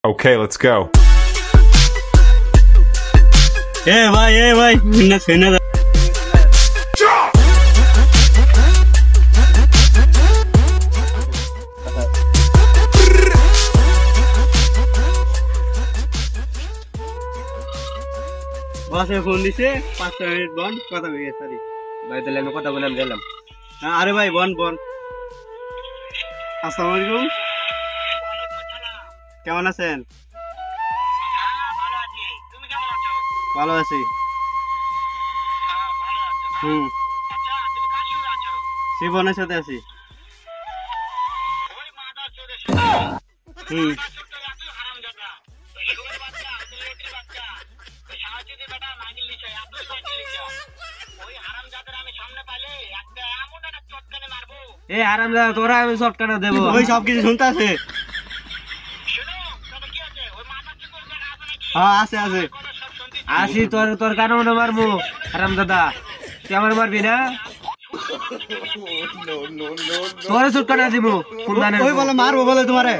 Okay, let's go. ভাই না শুনে না বসে ফোন দিছে 5 মিনিট বন কথা হয়ে গেছে ভাই তাহলে আমি কথা বললাম গেলাম আরে ভাই বন আসসালামু আলাইকুম কেমন আছেন ভালো আছি শিবনের সাথে আছি এই হারামজাদা তোরা আমি শর্টকাট দেব ওই সব কিছু শুনতে আছে হ্যাঁ আছে আসি তোর কানে মনে মারবো হারামজাদা তুই আমার মারবি না তোরে শর্টকাট দিব ওই বলে মারবো বলে তোমারে